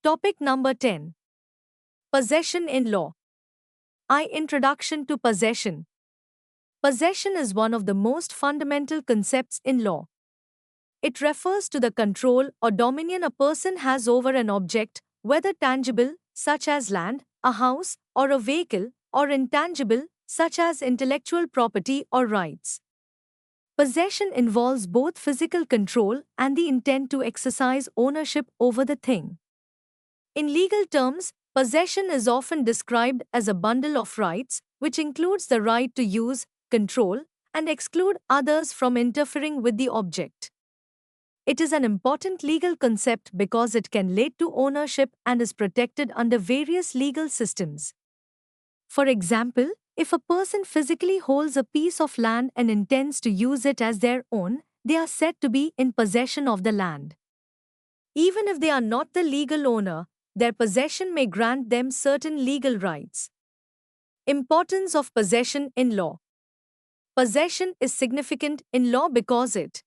Topic number 10. Possession in law. Introduction to possession. Possession is one of the most fundamental concepts in law. It refers to the control or dominion a person has over an object, whether tangible, such as land, a house, or a vehicle, or intangible, such as intellectual property or rights. Possession involves both physical control and the intent to exercise ownership over the thing. In legal terms, possession is often described as a bundle of rights, which includes the right to use, control, and exclude others from interfering with the object. It is an important legal concept because it can lead to ownership and is protected under various legal systems. For example, if a person physically holds a piece of land and intends to use it as their own, they are said to be in possession of the land. Even if they are not the legal owner, their possession may grant them certain legal rights. Importance of possession in law. Possession is significant in law because it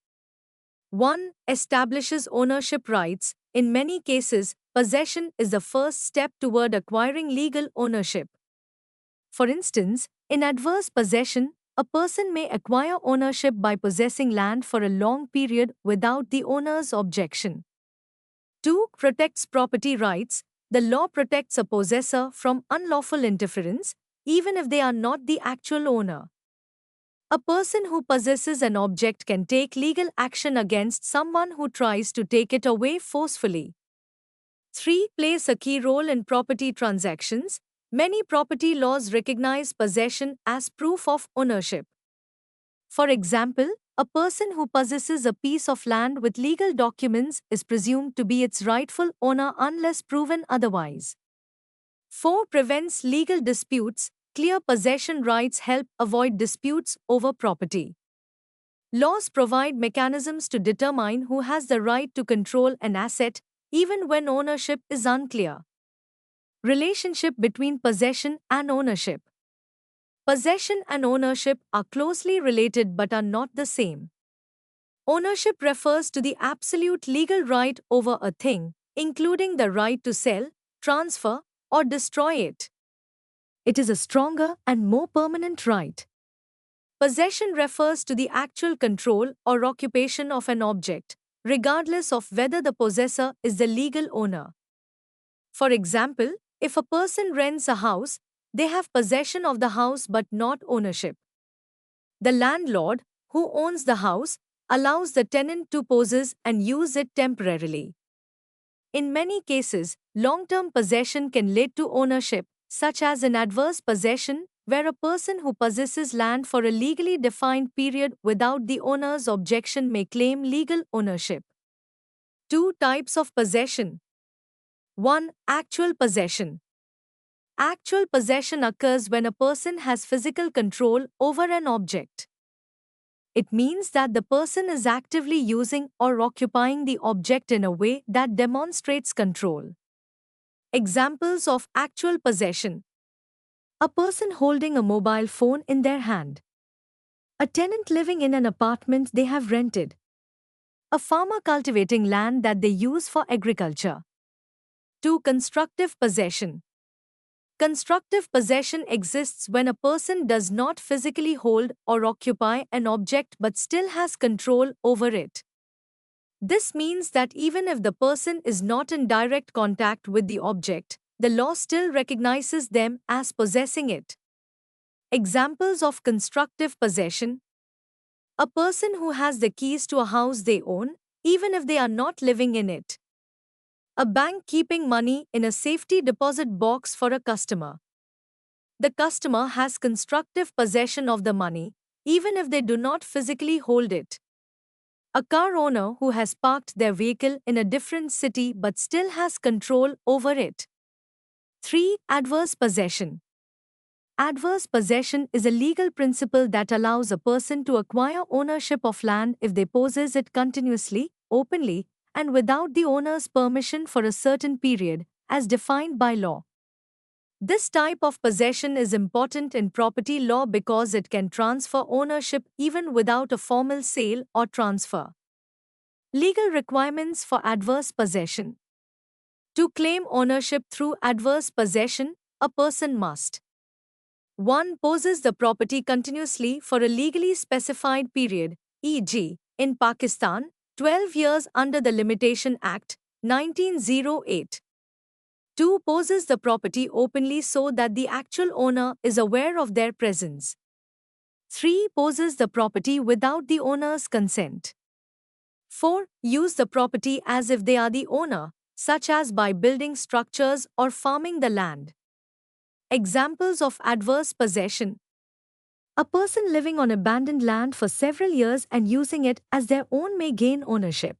1. Establishes ownership rights. In many cases, possession is the first step toward acquiring legal ownership. For instance, in adverse possession, a person may acquire ownership by possessing land for a long period without the owner's objection. 2. Protects property rights. The law protects a possessor from unlawful interference, even if they are not the actual owner. A person who possesses an object can take legal action against someone who tries to take it away forcefully. 3. Plays a key role in property transactions. Many property laws recognize possession as proof of ownership. For example, a person who possesses a piece of land with legal documents is presumed to be its rightful owner unless proven otherwise. 4. Prevents legal disputes. Clear possession rights help avoid disputes over property. Laws provide mechanisms to determine who has the right to control an asset, even when ownership is unclear. Relationship between possession and ownership. Possession and ownership are closely related but are not the same. Ownership refers to the absolute legal right over a thing, including the right to sell, transfer, or destroy it. It is a stronger and more permanent right. Possession refers to the actual control or occupation of an object, regardless of whether the possessor is the legal owner. For example, if a person rents a house, they have possession of the house but not ownership. The landlord, who owns the house, allows the tenant to possess and use it temporarily. In many cases, long-term possession can lead to ownership, such as in adverse possession, where a person who possesses land for a legally defined period without the owner's objection may claim legal ownership. 2 types of possession. 1. Actual possession. Actual possession occurs when a person has physical control over an object. It means that the person is actively using or occupying the object in a way that demonstrates control. Examples of actual possession. A person holding a mobile phone in their hand. A tenant living in an apartment they have rented. A farmer cultivating land that they use for agriculture. 2. Constructive possession. Constructive possession exists when a person does not physically hold or occupy an object but still has control over it. This means that even if the person is not in direct contact with the object, the law still recognizes them as possessing it. Examples of constructive possession. A person who has the keys to a house they own, even if they are not living in it. A bank keeping money in a safety deposit box for a customer. The customer has constructive possession of the money, even if they do not physically hold it. A car owner who has parked their vehicle in a different city but still has control over it. 3. Adverse possession. Adverse possession is a legal principle that allows a person to acquire ownership of land if they possess it continuously, openly, and without the owner's permission for a certain period, as defined by law. This type of possession is important in property law because it can transfer ownership even without a formal sale or transfer. Legal requirements for adverse possession. To claim ownership through adverse possession, a person must 1. Possess the property continuously for a legally specified period, e.g., in Pakistan, 12 years under the Limitation Act, 1908. 2. Possess the property openly so that the actual owner is aware of their presence. 3. Possess the property without the owner's consent. 4. Use the property as if they are the owner, such as by building structures or farming the land. Examples of adverse possession: a person living on abandoned land for several years and using it as their own may gain ownership.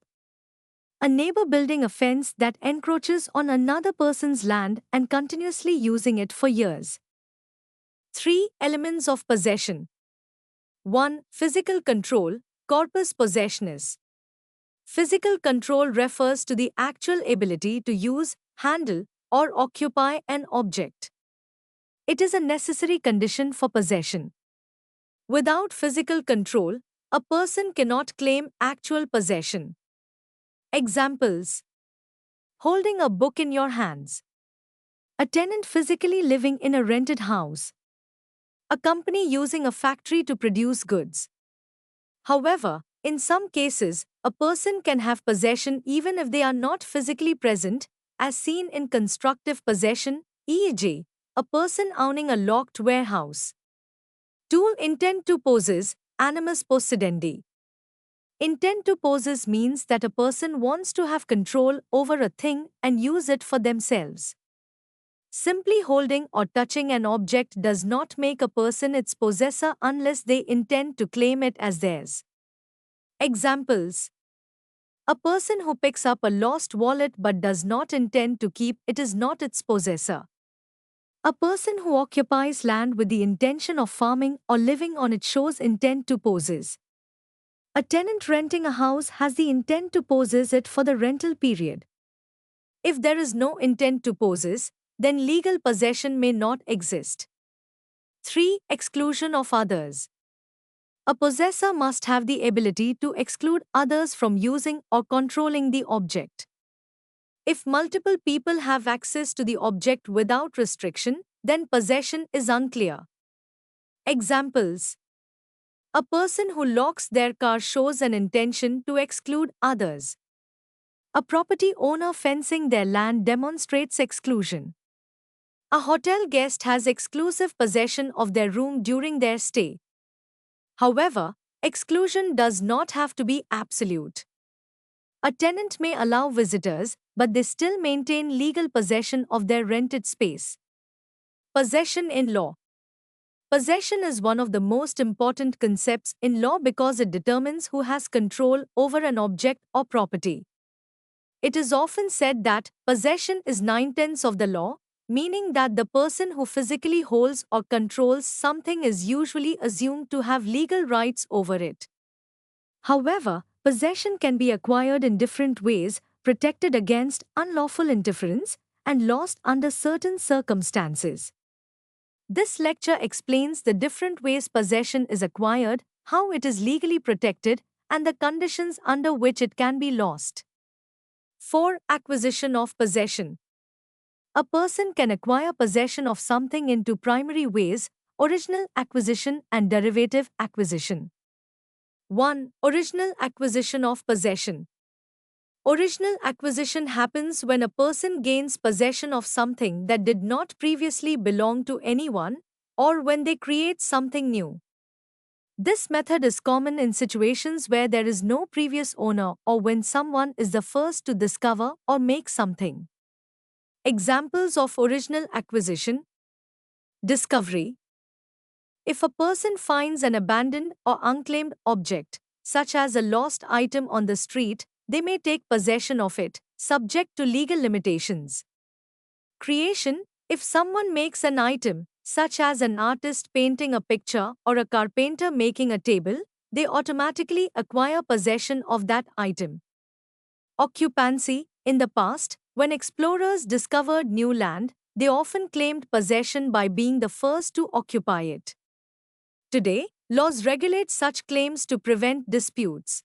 A neighbor building a fence that encroaches on another person's land and continuously using it for years. 3. Elements of possession. 1. Physical control, corpus possessionis. Physical control refers to the actual ability to use, handle, or occupy an object. It is a necessary condition for possession. Without physical control, a person cannot claim actual possession. Examples: holding a book in your hands, a tenant physically living in a rented house, a company using a factory to produce goods. However, in some cases, a person can have possession even if they are not physically present, as seen in constructive possession, e.g., a person owning a locked warehouse. 2. Intent to possess, animus possidendi. Intent to possess means that a person wants to have control over a thing and use it for themselves. Simply holding or touching an object does not make a person its possessor unless they intend to claim it as theirs. Examples: a person who picks up a lost wallet but does not intend to keep it is not its possessor. A person who occupies land with the intention of farming or living on it shows intent to possess. A tenant renting a house has the intent to possess it for the rental period. If there is no intent to possess, then legal possession may not exist. 3. Exclusion of others. A possessor must have the ability to exclude others from using or controlling the object. If multiple people have access to the object without restriction, then possession is unclear. Examples: a person who locks their car shows an intention to exclude others. A property owner fencing their land demonstrates exclusion. A hotel guest has exclusive possession of their room during their stay. However, exclusion does not have to be absolute. A tenant may allow visitors, but they still maintain legal possession of their rented space. Possession in law. Possession is one of the most important concepts in law because it determines who has control over an object or property. It is often said that possession is 9/10 of the law, meaning that the person who physically holds or controls something is usually assumed to have legal rights over it. However, possession can be acquired in different ways, protected against unlawful interference, and lost under certain circumstances. This lecture explains the different ways possession is acquired, how it is legally protected, and the conditions under which it can be lost. 4. Acquisition of possession. A person can acquire possession of something in two primary ways: original acquisition and derivative acquisition. 1. Original acquisition of possession. Original acquisition happens when a person gains possession of something that did not previously belong to anyone, or when they create something new. This method is common in situations where there is no previous owner or when someone is the first to discover or make something. Examples of original acquisition: discovery. If a person finds an abandoned or unclaimed object, such as a lost item on the street, they may take possession of it, subject to legal limitations. Creation. If someone makes an item, such as an artist painting a picture or a carpenter making a table, they automatically acquire possession of that item. Occupancy. In the past, when explorers discovered new land, they often claimed possession by being the first to occupy it. Today, laws regulate such claims to prevent disputes.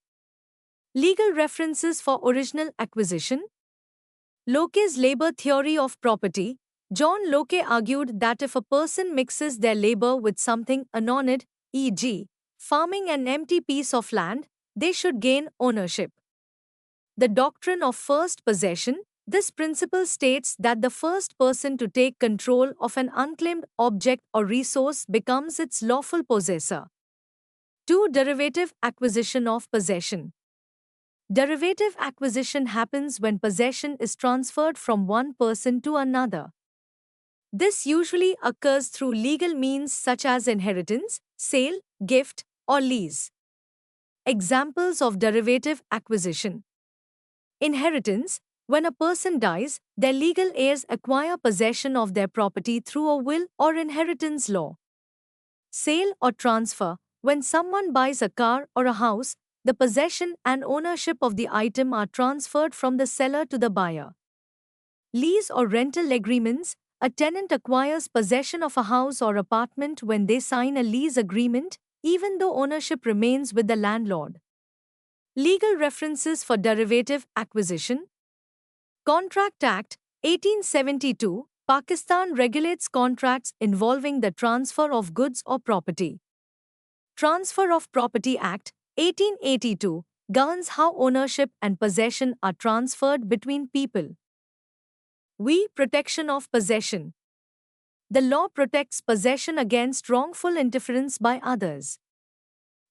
Legal references for original acquisition. Locke's labor theory of property. John Locke argued that if a person mixes their labor with something anonymous, e.g., farming an empty piece of land, they should gain ownership. The doctrine of first possession. This principle states that the first person to take control of an unclaimed object or resource becomes its lawful possessor. 2. Derivative acquisition of possession. Derivative acquisition happens when possession is transferred from one person to another. This usually occurs through legal means such as inheritance, sale, gift, or lease. Examples of derivative acquisition. Inheritance. When a person dies, their legal heirs acquire possession of their property through a will or inheritance law. Sale or transfer. When someone buys a car or a house, the possession and ownership of the item are transferred from the seller to the buyer. Lease or rental agreements. A tenant acquires possession of a house or apartment when they sign a lease agreement, even though ownership remains with the landlord. Legal references for derivative acquisition. Contract Act, 1872, Pakistan regulates contracts involving the transfer of goods or property. Transfer of Property Act, 1882, governs how ownership and possession are transferred between people. Protection of possession. The law protects possession against wrongful interference by others.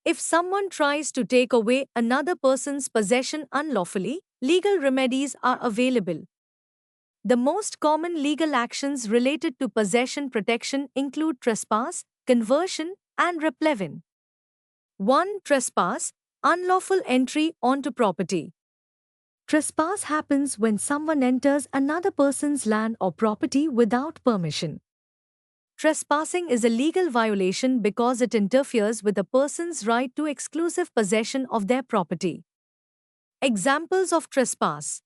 If someone tries to take away another person's possession unlawfully, legal remedies are available. The most common legal actions related to possession protection include trespass, conversion, and replevin. 1. Trespass, unlawful entry onto property. Trespass happens when someone enters another person's land or property without permission. Trespassing is a legal violation because it interferes with a person's right to exclusive possession of their property. Examples of trespass.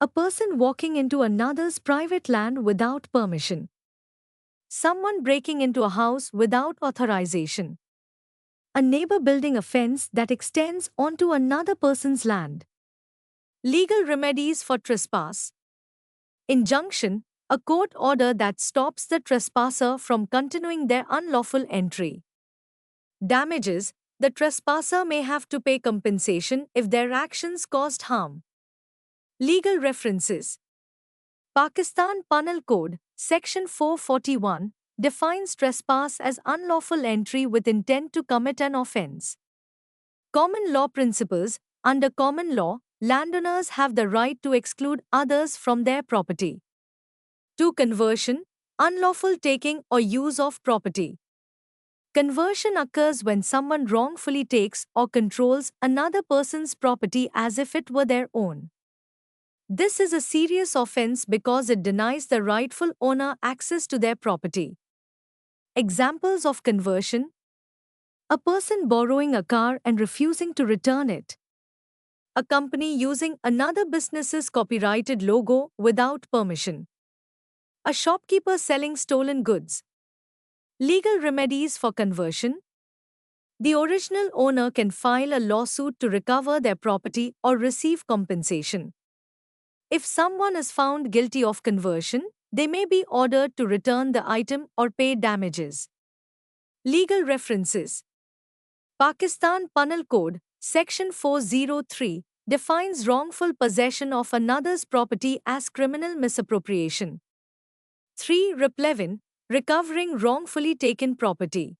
A person walking into another's private land without permission. Someone breaking into a house without authorization. A neighbor building a fence that extends onto another person's land. Legal remedies for trespass. Injunction, a court order that stops the trespasser from continuing their unlawful entry. Damages, the trespasser may have to pay compensation if their actions caused harm. Legal references. Pakistan Penal Code, Section 441, defines trespass as unlawful entry with intent to commit an offense. Common law principles. Under common law, landowners have the right to exclude others from their property. 2. Conversion, unlawful taking or use of property. Conversion occurs when someone wrongfully takes or controls another person's property as if it were their own. This is a serious offense because it denies the rightful owner access to their property. Examples of conversion. A person borrowing a car and refusing to return it. A company using another business's copyrighted logo without permission. A shopkeeper selling stolen goods. Legal remedies for conversion. The original owner can file a lawsuit to recover their property or receive compensation. If someone is found guilty of conversion, they may be ordered to return the item or pay damages. Legal references. Pakistan Penal Code, Section 403, defines wrongful possession of another's property as criminal misappropriation. 3. Replevin, recovering wrongfully taken property.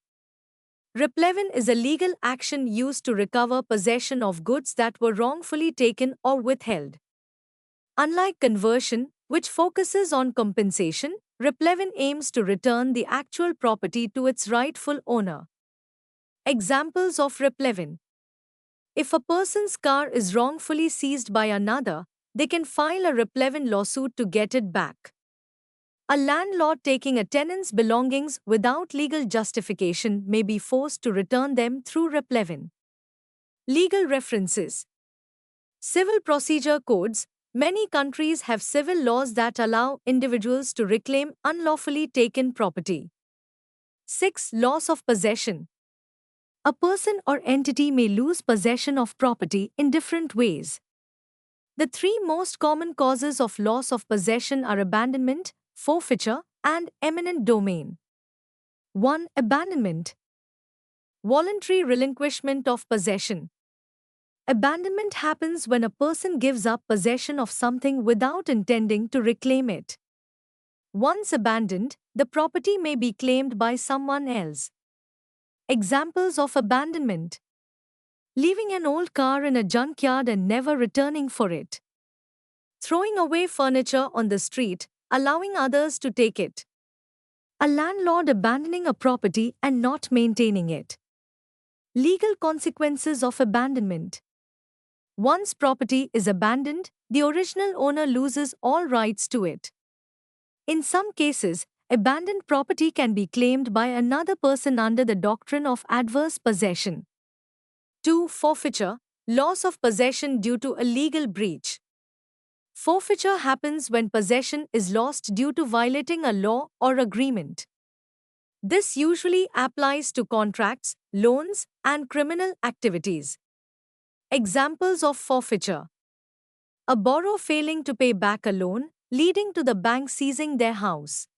Replevin is a legal action used to recover possession of goods that were wrongfully taken or withheld. Unlike conversion, which focuses on compensation, replevin aims to return the actual property to its rightful owner. Examples of replevin. If a person's car is wrongfully seized by another, they can file a replevin lawsuit to get it back. A landlord taking a tenant's belongings without legal justification may be forced to return them through replevin. Legal references. Civil procedure codes. Many countries have civil laws that allow individuals to reclaim unlawfully taken property. 6. Loss of possession. A person or entity may lose possession of property in different ways. The three most common causes of loss of possession are abandonment, forfeiture, and eminent domain. 1. Abandonment. Voluntary relinquishment of possession. Abandonment happens when a person gives up possession of something without intending to reclaim it. Once abandoned, the property may be claimed by someone else. Examples of abandonment: leaving an old car in a junkyard and never returning for it. Throwing away furniture on the street, allowing others to take it. A landlord abandoning a property and not maintaining it. Legal consequences of abandonment. Once property is abandoned, the original owner loses all rights to it. In some cases, abandoned property can be claimed by another person under the doctrine of adverse possession. 2. Forfeiture, loss of possession due to a legal breach. Forfeiture happens when possession is lost due to violating a law or agreement. This usually applies to contracts, loans, and criminal activities. Examples of forfeiture: a borrower failing to pay back a loan, leading to the bank seizing their house.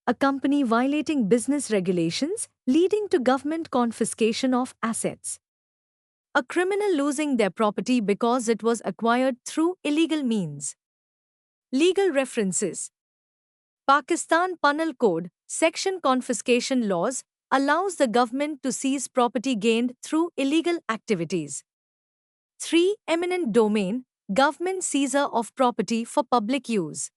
A company violating business regulations, leading to government confiscation of assets. A criminal losing their property because it was acquired through illegal means. Legal references. Pakistan Penal Code, Section Confiscation Laws, allows the government to seize property gained through illegal activities. 3. Eminent domain, government seizure of property for public use.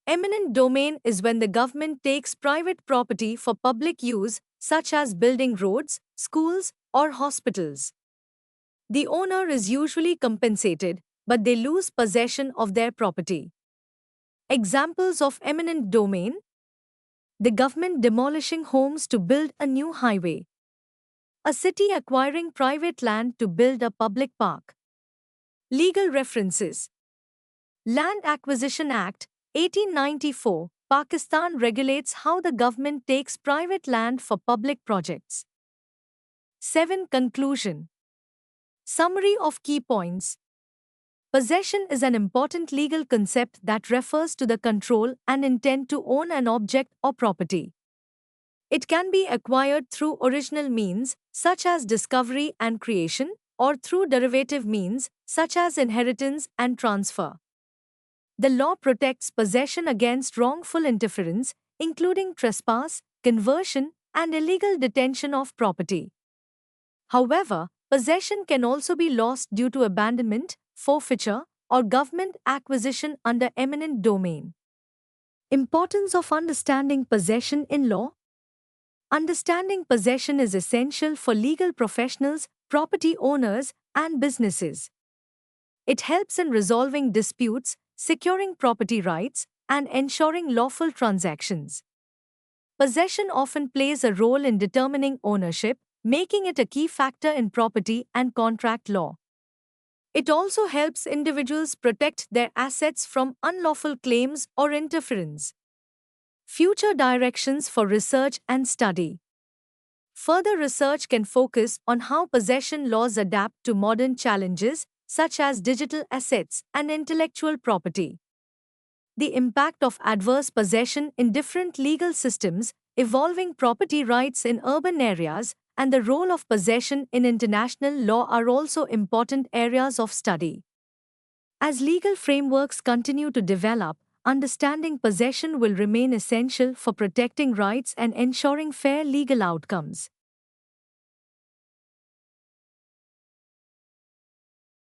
Eminent domain is when the government takes private property for public use, such as building roads, schools, or hospitals. The owner is usually compensated, but they lose possession of their property. Examples of eminent domain: the government demolishing homes to build a new highway. A city acquiring private land to build a public park. Legal references. Land Acquisition Act, 1894, Pakistan regulates how the government takes private land for public projects. 7. Conclusion. Summary of key points. Possession is an important legal concept that refers to the control and intent to own an object or property. It can be acquired through original means, such as discovery and creation, or through derivative means, such as inheritance and transfer. The law protects possession against wrongful interference, including trespass, conversion, and illegal detention of property. However, possession can also be lost due to abandonment, forfeiture, or government acquisition under eminent domain. Importance of understanding possession in law. Understanding possession is essential for legal professionals, property owners, and businesses. It helps in resolving disputes, securing property rights, and ensuring lawful transactions. Possession often plays a role in determining ownership, making it a key factor in property and contract law. It also helps individuals protect their assets from unlawful claims or interference. Future directions for research and study. Further research can focus on how possession laws adapt to modern challenges, such as digital assets and intellectual property. The impact of adverse possession in different legal systems, evolving property rights in urban areas, and the role of possession in international law are also important areas of study. As legal frameworks continue to develop, understanding possession will remain essential for protecting rights and ensuring fair legal outcomes.